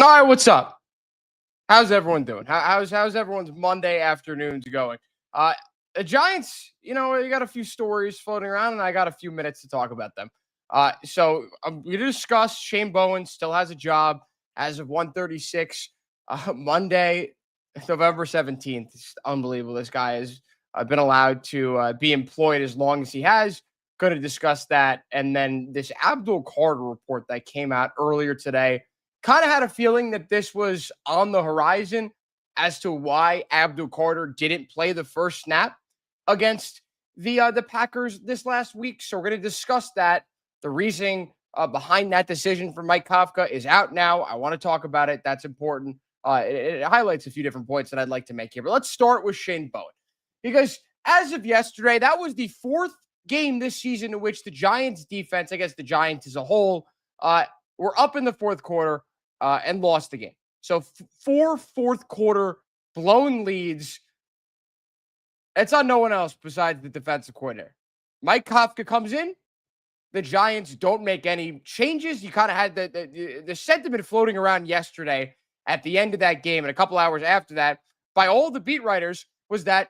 All right, what's up? How's everyone doing? How's everyone's Monday afternoons going? Uh, the Giants, you got a few stories floating around, and I got a few minutes to talk about them. So I'm going to discuss Shane Bowen still has a job as of 1:36 Monday, November 17th. It's unbelievable. This guy has been allowed to be employed as long as he has. Going to discuss that, and then this Abdul Carter report that came out earlier today. Kind of had a feeling that this was on the horizon as to why Abdul Carter didn't play the first snap against the Packers this last week. So we're going to discuss that. The reasoning behind that decision for Mike Kafka is out now. I want to talk about it. That's important. It highlights a few different points that I'd like to make here. But let's start with Shane Bowen. Because as of yesterday, that was the fourth game this season in which the Giants defense, I guess the Giants as a whole, were up in the fourth quarter and lost the game. So four fourth quarter blown leads. It's on no one else besides the defensive coordinator. Mike Kafka comes in. The Giants don't make any changes. You kind of had the sentiment floating around yesterday at the end of that game and a couple hours after that by all the beat writers was that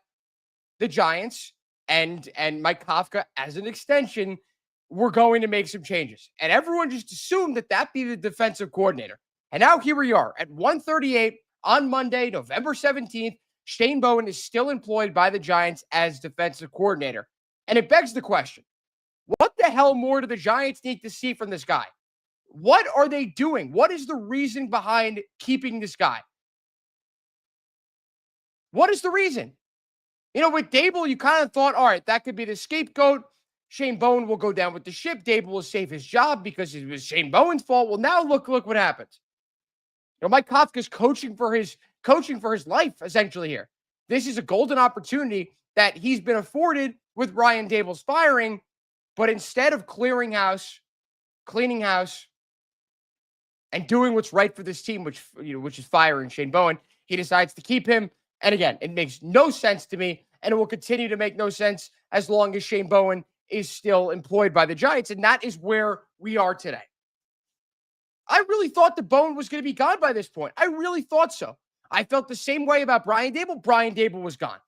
the Giants and Mike Kafka as an extension were going to make some changes. And everyone just assumed that that'd be the defensive coordinator. And now here we are at 1:38 on Monday, November 17th. Shane Bowen is still employed by the Giants as defensive coordinator. And it begs the question, what the hell more do the Giants need to see from this guy? What are they doing? What is the reason behind keeping this guy? What is the reason? With Dable, you kind of thought, all right, that could be the scapegoat. Shane Bowen will go down with the ship. Dable will save his job because it was Shane Bowen's fault. Well, now look what happens. Mike Kafka's coaching for his life, essentially here. This is a golden opportunity that he's been afforded with Brian Dable's firing, but instead of cleaning house, and doing what's right for this team, which is firing Shane Bowen, he decides to keep him. And again, it makes no sense to me, and it will continue to make no sense as long as Shane Bowen is still employed by the Giants, and that is where we are today. I really thought that Bowen was going to be gone by this point. I really thought so. I felt the same way about Brian Dable. Brian Dable was gone.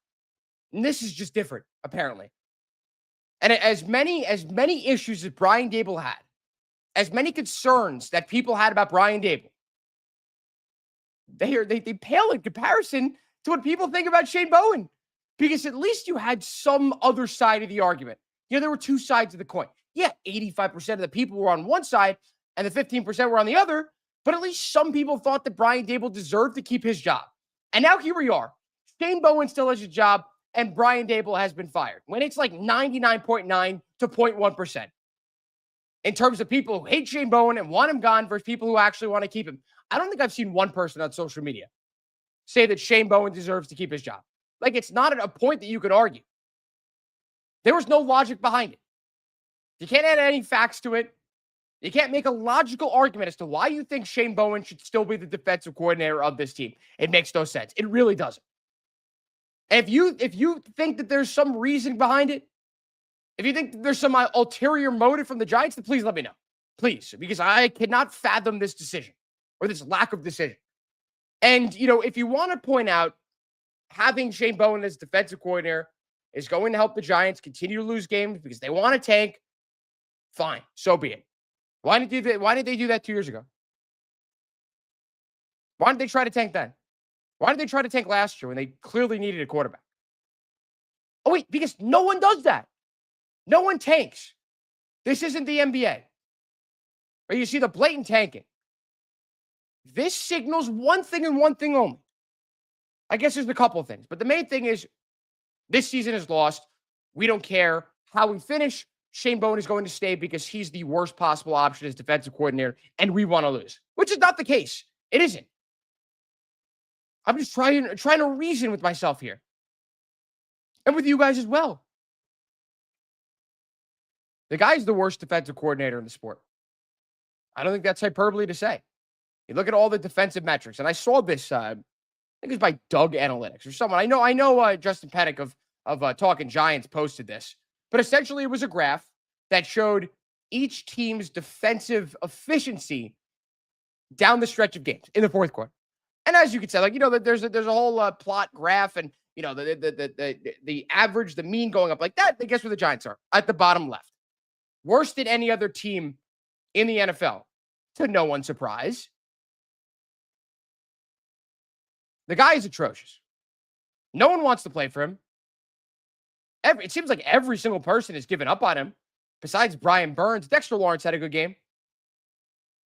And this is just different, apparently. And as many issues that Brian Dable had, as many concerns that people had about Brian Dable, they pale in comparison to what people think about Shane Bowen. Because at least you had some other side of the argument. There were two sides of the coin. Yeah, 85% of the people were on one side, and the 15% were on the other, but at least some people thought that Brian Dable deserved to keep his job. And now here we are. Shane Bowen still has a job, and Brian Dable has been fired. When it's like 99.9 to 0.1%. In terms of people who hate Shane Bowen and want him gone versus people who actually want to keep him. I don't think I've seen one person on social media say that Shane Bowen deserves to keep his job. Like, it's not a point that you could argue. There was no logic behind it. You can't add any facts to it. You can't make a logical argument as to why you think Shane Bowen should still be the defensive coordinator of this team. It makes no sense. It really doesn't. And if you think that there's some reason behind it, if you think that there's some ulterior motive from the Giants, then please let me know. Please, because I cannot fathom this decision or this lack of decision. And, if you want to point out having Shane Bowen as defensive coordinator is going to help the Giants continue to lose games because they want to tank, fine, so be it. Why did they do that 2 years ago? Why did they try to tank then? Why did they try to tank last year when they clearly needed a quarterback? Oh, wait, because no one does that. No one tanks. This isn't the NBA. Where you see the blatant tanking. This signals one thing and one thing only. I guess there's a couple of things. But the main thing is this season is lost. We don't care how we finish. Shane Bowen is going to stay because he's the worst possible option as defensive coordinator, and we want to lose, which is not the case. It isn't. I'm just trying to reason with myself here and with you guys as well. The guy's the worst defensive coordinator in the sport. I don't think that's hyperbole to say. You look at all the defensive metrics, and I saw this, I think it was by Doug Analytics or someone. I know Justin Pettick of Talking Giants posted this. But essentially, it was a graph that showed each team's defensive efficiency down the stretch of games in the fourth quarter. And as you can say, like, there's a whole plot graph and, the average, the mean going up like that. Guess where the Giants are? At the bottom left. Worse than any other team in the NFL, to no one's surprise. The guy is atrocious. No one wants to play for him. It seems like every single person has given up on him, besides Brian Burns. Dexter Lawrence had a good game.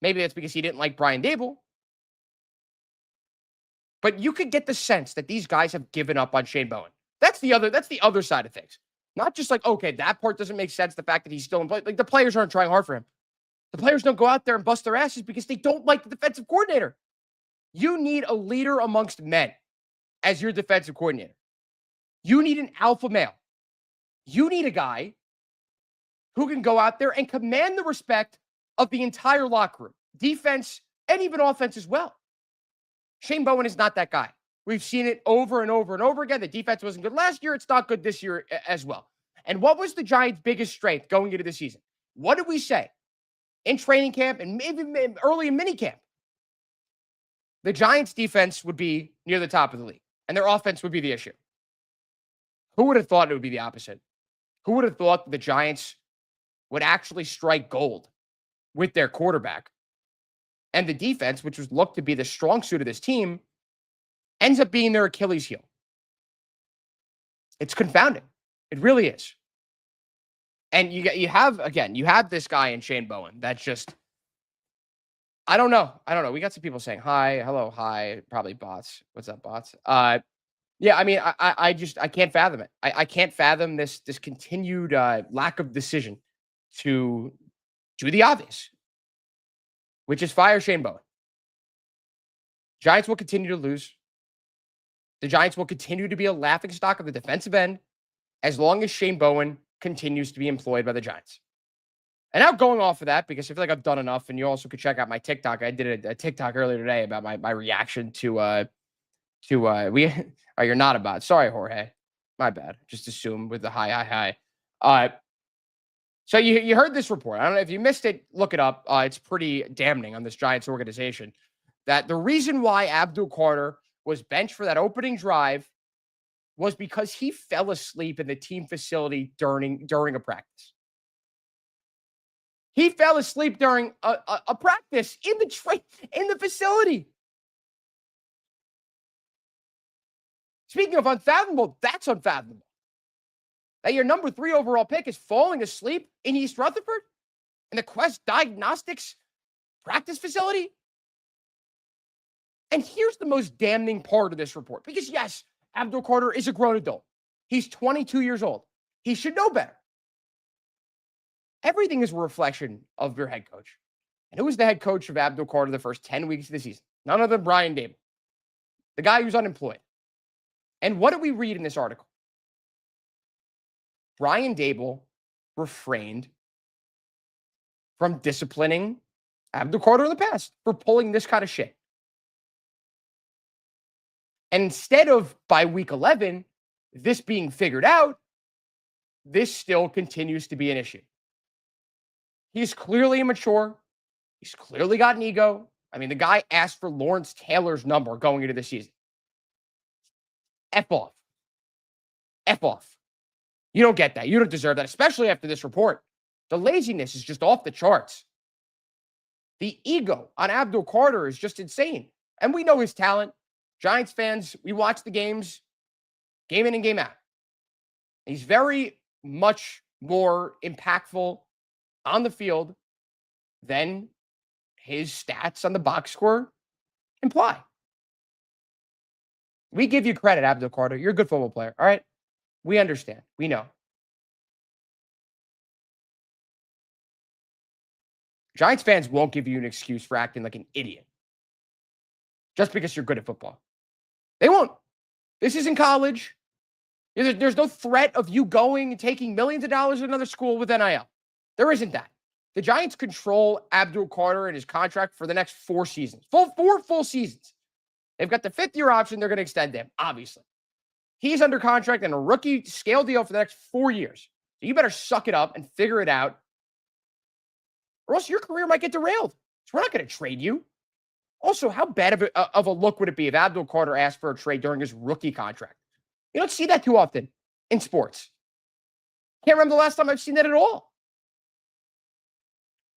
Maybe that's because he didn't like Brian Dable. But you could get the sense that these guys have given up on Shane Bowen. That's the other side of things. Not just like, okay, that part doesn't make sense, the fact that he's still in play. Like, the players aren't trying hard for him. The players don't go out there and bust their asses because they don't like the defensive coordinator. You need a leader amongst men as your defensive coordinator. You need an alpha male. You need a guy who can go out there and command the respect of the entire locker room, defense, and even offense as well. Shane Bowen is not that guy. We've seen it over and over and over again. The defense wasn't good last year. It's not good this year as well. And what was the Giants' biggest strength going into the season? What did we say in training camp and maybe early in minicamp? The Giants' defense would be near the top of the league, and their offense would be the issue. Who would have thought it would be the opposite? Who would have thought the Giants would actually strike gold with their quarterback? And the defense, which was looked to be the strong suit of this team, ends up being their Achilles heel. It's confounding. It really is. And you have this guy in Shane Bowen that's just, I don't know. We got some people saying hi, hello, hi, probably bots. What's up, bots? Yeah, I mean, I can't fathom it. I can't fathom this continued lack of decision to do the obvious, which is fire Shane Bowen. Giants will continue to lose. The Giants will continue to be a laughingstock of the defensive end as long as Shane Bowen continues to be employed by the Giants. And now going off of that, because I feel like I've done enough, and you also could check out my TikTok. I did a TikTok earlier today about my reaction to you're not about. Sorry, Jorge. My bad. Just assume with the hi. So you heard this report. I don't know if you missed it, look it up. It's pretty damning on this Giants organization that the reason why Abdul Carter was benched for that opening drive was because he fell asleep in the team facility during a practice. He fell asleep during a practice in the facility. Speaking of unfathomable, that's unfathomable. That your number 3 overall pick is falling asleep in East Rutherford in the Quest Diagnostics practice facility. And here's the most damning part of this report. Because yes, Abdul Carter is a grown adult. He's 22 years old. He should know better. Everything is a reflection of your head coach. And who was the head coach of Abdul Carter the first 10 weeks of the season? None other than Brian Dable, the guy who's unemployed. And what did we read in this article? Brian Dable refrained from disciplining Abdul Carter in the past for pulling this kind of shit. And instead of by week 11, this being figured out, this still continues to be an issue. He's clearly immature. He's clearly got an ego. I mean, the guy asked for Lawrence Taylor's number going into the season. F off. F off. You don't get that. You don't deserve that, especially after this report. The laziness is just off the charts. The ego on Abdul Carter is just insane. And we know his talent. Giants fans, we watch the games, game in and game out. He's very much more impactful on the field than his stats on the box score imply. We give you credit, Abdul Carter. You're a good football player, all right? We understand. We know. Giants fans won't give you an excuse for acting like an idiot just because you're good at football. They won't. This isn't college. There's no threat of you going and taking millions of dollars at another school with NIL. There isn't that. The Giants control Abdul Carter and his contract for the next 4 seasons. Four full seasons. They've got the 5th-year option. They're going to extend him, obviously. He's under contract in a rookie scale deal for the next 4 years. So you better suck it up and figure it out, or else your career might get derailed. So we're not going to trade you. Also, how bad of a look would it be if Abdul Carter asked for a trade during his rookie contract? You don't see that too often in sports. Can't remember the last time I've seen that at all.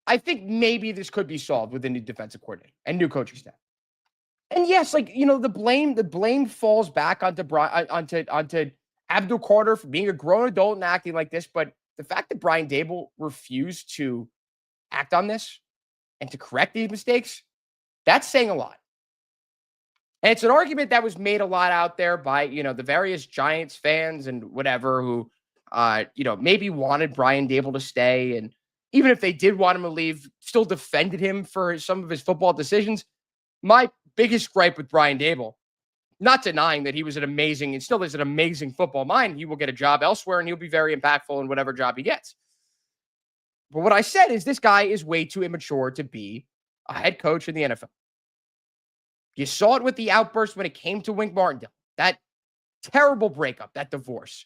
I think maybe this could be solved with a new defensive coordinator and new coaching staff. And yes, like the blame falls back onto Abdul Carter for being a grown adult and acting like this. But the fact that Brian Dable refused to act on this and to correct these mistakes, that's saying a lot. And it's an argument that was made a lot out there by, the various Giants fans and whatever who, maybe wanted Brian Dable to stay. And even if they did want him to leave, still defended him for some of his football decisions. My biggest gripe with Brian Dable, not denying that he was an amazing and still is an amazing football mind. He will get a job elsewhere and he'll be very impactful in whatever job he gets. But what I said is this guy is way too immature to be a head coach in the NFL. You saw it with the outburst when it came to Wink Martindale. That terrible breakup, that divorce.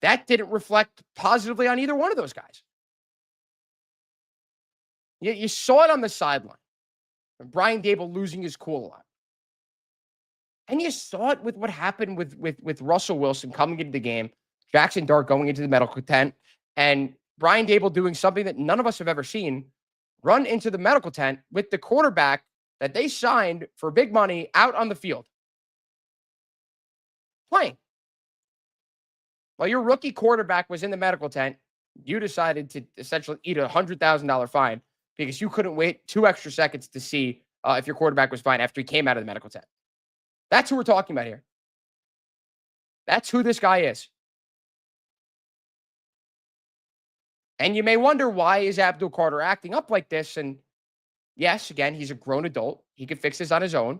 That didn't reflect positively on either one of those guys. You saw it on the sideline. Brian Dable losing his cool a lot. And you saw it with what happened with Russell Wilson coming into the game, Jackson Dart going into the medical tent, and Brian Dable doing something that none of us have ever seen, run into the medical tent with the quarterback that they signed for big money out on the field. Playing. While your rookie quarterback was in the medical tent, you decided to essentially eat a $100,000 fine because you couldn't wait 2 extra seconds to see if your quarterback was fine after he came out of the medical tent. That's who we're talking about here. That's who this guy is. And you may wonder, why is Abdul Carter acting up like this? And yes, again, he's a grown adult. He can fix this on his own.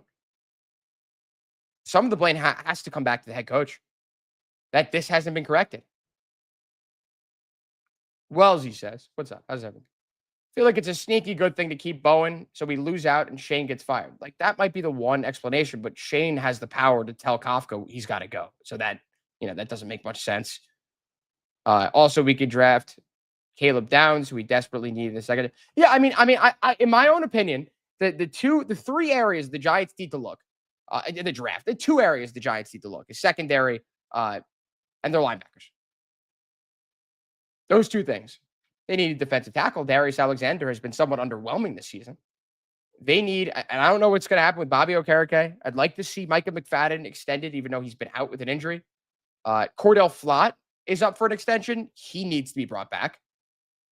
Some of the blame has to come back to the head coach, that this hasn't been corrected. Wellesley says, what's up? How's everything? Feel like it's a sneaky good thing to keep Bowen so we lose out and Shane gets fired. Like, that might be the one explanation, but Shane has the power to tell Kafka he's got to go. So that doesn't make much sense. Also, we could draft Caleb Downs, who we desperately need in a second. Yeah, I mean, in my own opinion, the 3 areas the Giants need to look in the draft, the 2 areas the Giants need to look is secondary and their linebackers. Those 2 things. They need a defensive tackle. Darius Alexander has been somewhat underwhelming this season. They need, and I don't know what's going to happen with Bobby Okereke. I'd like to see Micah McFadden extended, even though he's been out with an injury. Cordell Flott is up for an extension. He needs to be brought back.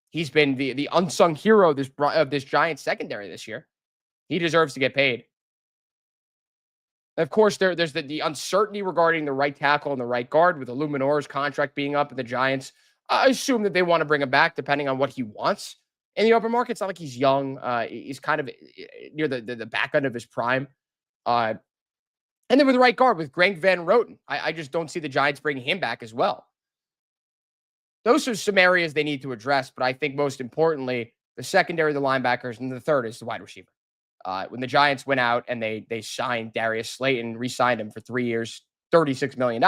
He's been the unsung hero of this Giants secondary this year. He deserves to get paid. Of course, there's the uncertainty regarding the right tackle and the right guard with Illuminor's contract being up, and the Giants, I assume that they want to bring him back depending on what he wants in the open market. It's not like he's young. He's kind of near the back end of his prime. And then with the right guard, with Greg Van Roten, I just don't see the Giants bringing him back as well. Those are some areas they need to address, but I think most importantly, the secondary, the linebackers, and the third is the wide receiver. When the Giants went out and they signed Darius Slayton, re-signed him for 3 years, $36 million,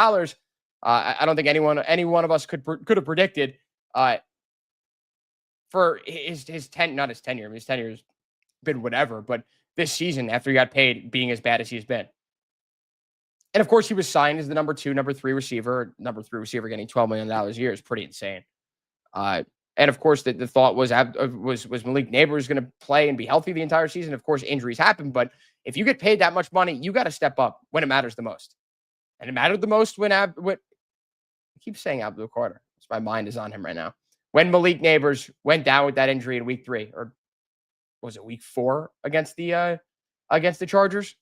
I don't think any one of us could have predicted for his tenure. His tenure's been whatever, but this season after he got paid, being as bad as he's been. And of course, he was signed as the number 3 receiver. Number 3 receiver getting $12 million a year is pretty insane. And of course, the thought was Malik Neighbors going to play and be healthy the entire season. Of course, injuries happen, but if you get paid that much money, you got to step up when it matters the most. And it mattered the most when I keep saying Abdul Carter. My mind is on him right now. When Malik Neighbors went down with that injury in week 3, or was it week 4 against the Chargers?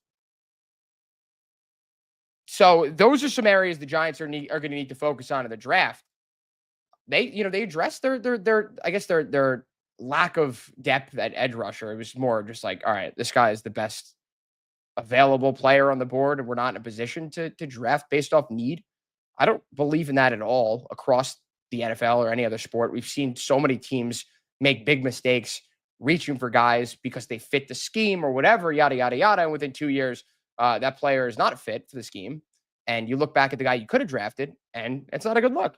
So those are some areas the Giants are going to need to focus on in the draft. They addressed their lack of depth at edge rusher. It was more just like, all right, this guy is the best available player on the board, and we're not in a position to draft based off need. I don't believe in that at all across the NFL or any other sport. We've seen so many teams make big mistakes reaching for guys because they fit the scheme or whatever, yada, yada, yada. And within 2 years, that player is not fit for the scheme. And you look back at the guy you could have drafted, and it's not a good look.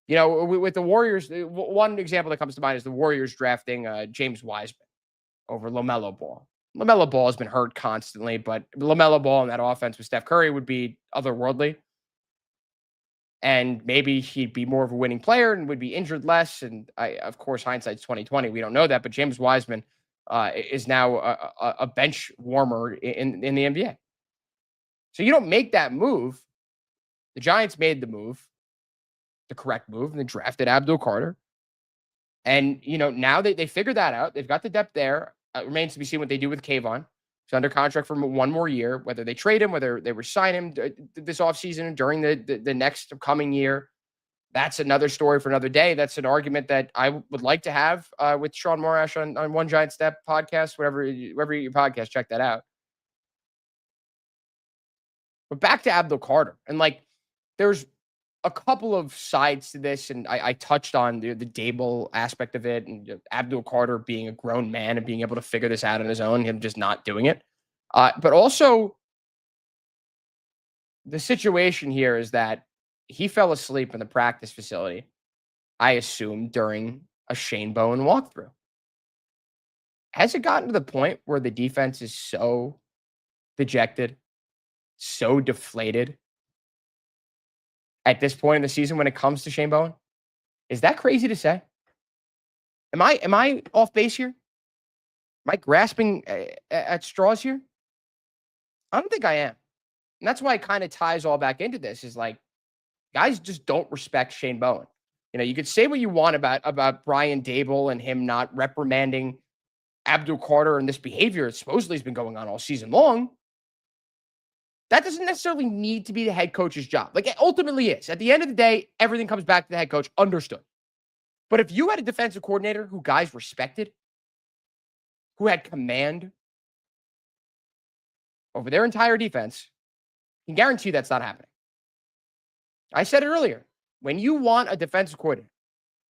With the Warriors, one example that comes to mind is the Warriors drafting James Wiseman over LaMelo Ball. LaMelo Ball has been hurt constantly, but LaMelo Ball in that offense with Steph Curry would be otherworldly. And maybe he'd be more of a winning player and would be injured less. And of course, hindsight's 2020. We don't know that, but James Wiseman is now a bench warmer in the NBA. So you don't make that move. The Giants made the move, the correct move, and they drafted Abdul Carter. And, now they figured that out. They've got the depth there. It remains to be seen what they do with Kayvon. He's under contract for one more year, whether they trade him, whether they resign him this offseason during the next coming year. That's another story for another day. That's an argument that I would like to have with Sean Morash on One Giant Step podcast, wherever your podcast, check that out. But back to Abdul Carter. And there's a couple of sides to this, and I touched on the Dable aspect of it, and Abdul Carter being a grown man and being able to figure this out on his own, him just not doing it. But also, the situation here is that he fell asleep in the practice facility, I assume, during a Shane Bowen walkthrough. Has it gotten to the point where the defense is so dejected, so deflated at this point in the season when it comes to Shane Bowen? Is that crazy to say? Am I off base here? Am I grasping at straws here? I don't think I am. And that's why it kind of ties all back into this, is guys just don't respect Shane Bowen. You could say what you want about Brian Dable and him not reprimanding Abdul Carter and this behavior that supposedly has been going on all season long. That doesn't necessarily need to be the head coach's job. It ultimately is. At the end of the day, everything comes back to the head coach. Understood. But if you had a defensive coordinator who guys respected, who had command over their entire defense, I can guarantee that's not happening. I said it earlier. When you want a defensive coordinator,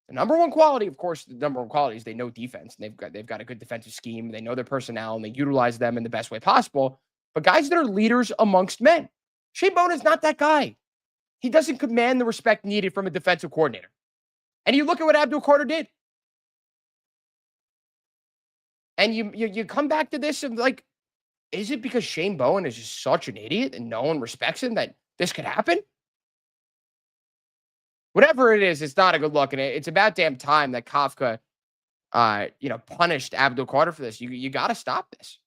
the number one quality, of course, is they know defense. And they've got a good defensive scheme. They know their personnel, and they utilize them in the best way possible. But guys that are leaders amongst men. Shane Bowen is not that guy. He doesn't command the respect needed from a defensive coordinator. And you look at what Abdul Carter did. And you come back to this and is it because Shane Bowen is just such an idiot and no one respects him that this could happen? Whatever it is, it's not a good look. And it's about damn time that Kafka, punished Abdul Carter for this. You got to stop this.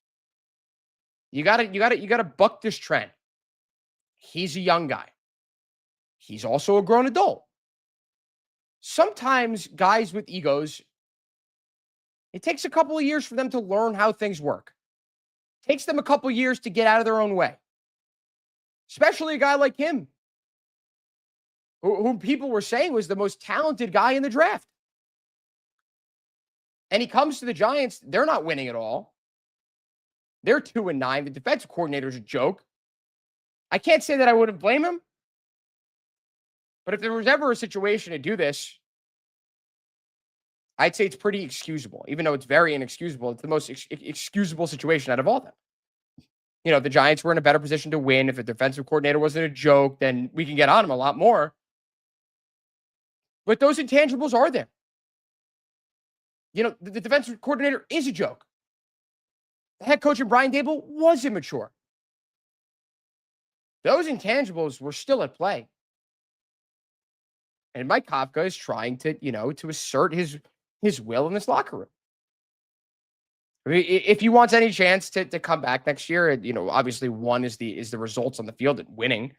You gotta buck this trend. He's a young guy. He's also a grown adult. Sometimes guys with egos, it takes a couple of years for them to learn how things work. It takes them a couple of years to get out of their own way. Especially a guy like him, who people were saying was the most talented guy in the draft. And he comes to the Giants, they're not winning at all. They're 2-9. The defensive coordinator's a joke. I can't say that I wouldn't blame him. But if there was ever a situation to do this, I'd say it's pretty excusable. Even though it's very inexcusable, it's the most excusable situation out of all of them. The Giants were in a better position to win. If the defensive coordinator wasn't a joke, then we can get on him a lot more. But those intangibles are there. The defensive coordinator is a joke. The head coach, Brian Dable, was immature. Those intangibles were still at play. And Mike Kafka is trying to, to assert his will in this locker room. I mean, if he wants any chance to come back next year, obviously one is the results on the field and winning.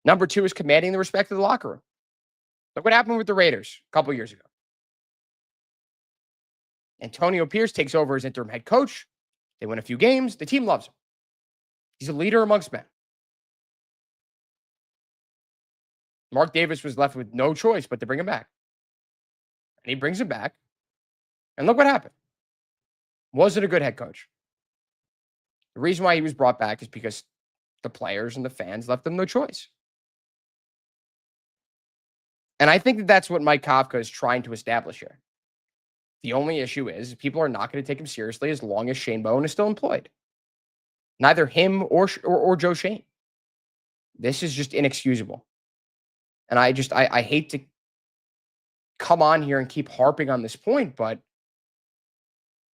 Number two is commanding the respect of the locker room. Look what happened with the Raiders a couple years ago. Antonio Pierce takes over as interim head coach. They win a few games. The team loves him. He's a leader amongst men. Mark Davis was left with no choice but to bring him back. And he brings him back. And look what happened. Wasn't a good head coach. The reason why he was brought back is because the players and the fans left him no choice. And I think that's what Mike Kafka is trying to establish here. The only issue is people are not going to take him seriously as long as Shane Bowen is still employed. Neither him or Joe Shane. This is just inexcusable. And I hate to come on here and keep harping on this point, but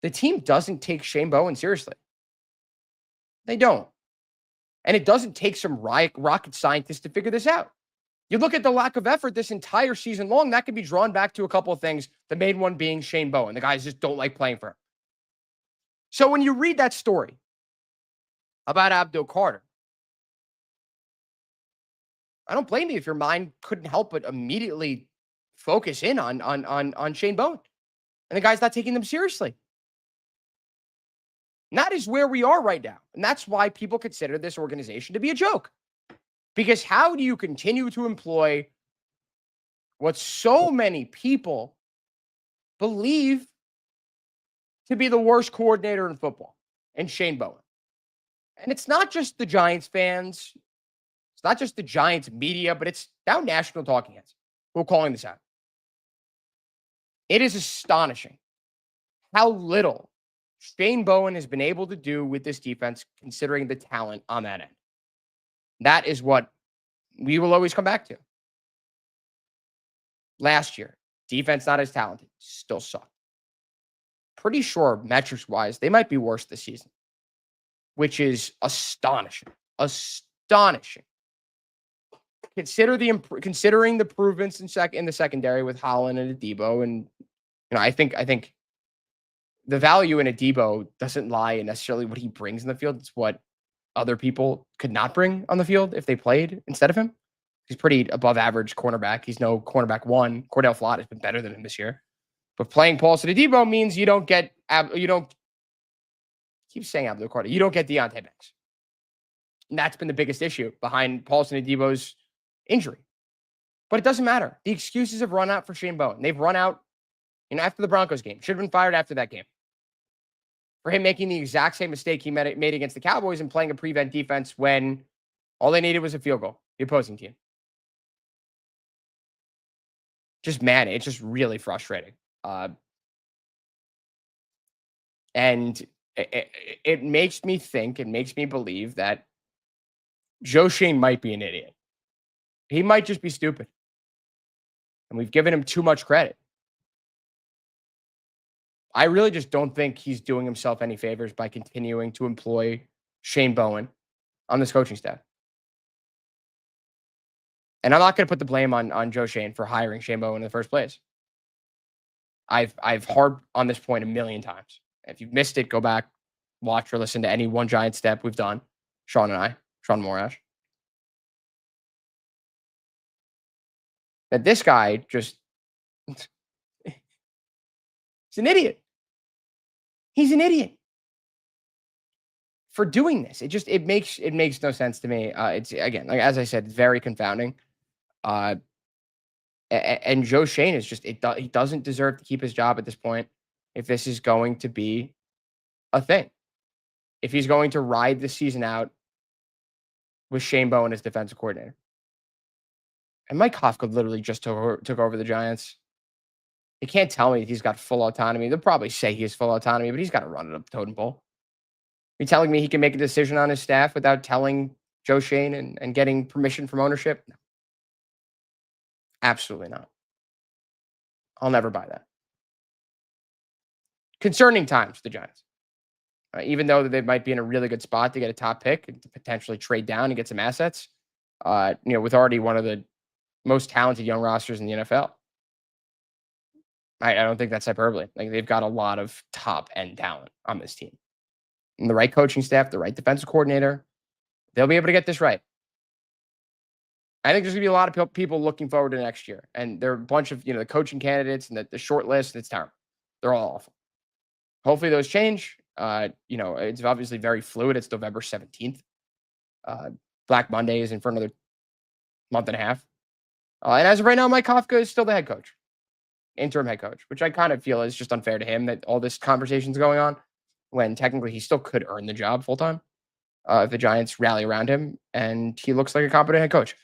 the team doesn't take Shane Bowen seriously. They don't. And it doesn't take some rocket scientist to figure this out. You look at the lack of effort this entire season long, that can be drawn back to a couple of things. The main one being Shane Bowen. The guys just don't like playing for him. So when you read that story about Abdul Carter, I don't blame you if your mind couldn't help but immediately focus in on Shane Bowen. And the guy's not taking them seriously. And that is where we are right now. And that's why people consider this organization to be a joke. Because how do you continue to employ what so many people believe to be the worst coordinator in football, and Shane Bowen? And it's not just the Giants fans. It's not just the Giants media, but it's now national talking heads who are calling this out. It is astonishing how little Shane Bowen has been able to do with this defense, considering the talent on that end. That is what we will always come back to. Last year, defense not as talented, still sucked. Pretty sure, metrics-wise, they might be worse this season, which is astonishing. Astonishing. Considering the improvements in the secondary with Holland and Adebo, and I think the value in Adebo doesn't lie in necessarily what he brings in the field. It's what other people could not bring on the field if they played instead of him. He's pretty above average cornerback. He's no cornerback one. Cordell Flott has been better than him this year. But playing Paulson Adebo means you don't keep saying Abdul Carter. You don't get Deontay Banks. And that's been the biggest issue behind Paulson Adebo's injury. But it doesn't matter. The excuses have run out for Shane Bowen. They've run out after the Broncos game. Should have been fired after that game. For him making the exact same mistake he made against the Cowboys and playing a prevent defense when all they needed was a field goal, the opposing team. Just, man, it's just really frustrating. And it makes me think, it makes me believe that Joe Schoen might be an idiot. He might just be stupid. And we've given him too much credit. I really just don't think he's doing himself any favors by continuing to employ Shane Bowen on this coaching staff. And I'm not going to put the blame on Joe Schoen for hiring Shane Bowen in the first place. I've harped on this point a million times. If you've missed it, go back, watch or listen to any One Giant Step we've done. Sean Morash. That this guy just he's an idiot. He's an idiot for doing this. It makes no sense to me. It's, again, like as I said, it's very confounding. And Joe Schoen is he doesn't deserve to keep his job at this point if this is going to be a thing. If he's going to ride the season out with Shane Bowen as defensive coordinator. And Mike Kafka literally just took over the Giants. You can't tell me he's got full autonomy. They'll probably say he has full autonomy, but he's got to run it up the totem pole. You're telling me he can make a decision on his staff without telling Joe Schoen and getting permission from ownership? No. Absolutely not. I'll never buy that. Concerning times, the Giants. Even though they might be in a really good spot to get a top pick and to potentially trade down and get some assets, with already one of the most talented young rosters in the NFL. I don't think that's hyperbole. Like, they've got a lot of top-end talent on this team. And the right coaching staff, the right defensive coordinator, they'll be able to get this right. I think there's going to be a lot of people looking forward to next year. And there are a bunch of, the coaching candidates and the short list, it's terrible. They're all awful. Hopefully those change. It's obviously very fluid. It's November 17th. Black Monday is in for another month and a half. And as of right now, Mike Kafka is still the head coach. Interim head coach, which I kind of feel is just unfair to him that all this conversation is going on when technically he still could earn the job full time if the Giants rally around him and he looks like a competent head coach.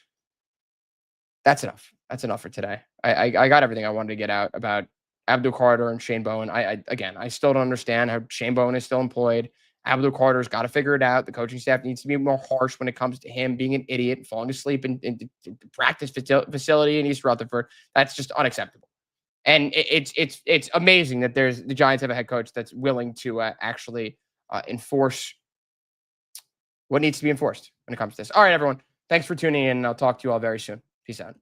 That's enough. That's enough for today. I got everything I wanted to get out about Abdul Carter and Shane Bowen. I still don't understand how Shane Bowen is still employed. Abdul Carter's got to figure it out. The coaching staff needs to be more harsh when it comes to him being an idiot and falling asleep in the practice facility in East Rutherford. That's just unacceptable. And it's amazing that the Giants have a head coach that's willing to actually enforce what needs to be enforced when it comes to this. All right, everyone. Thanks for tuning in. And I'll talk to you all very soon. Peace out.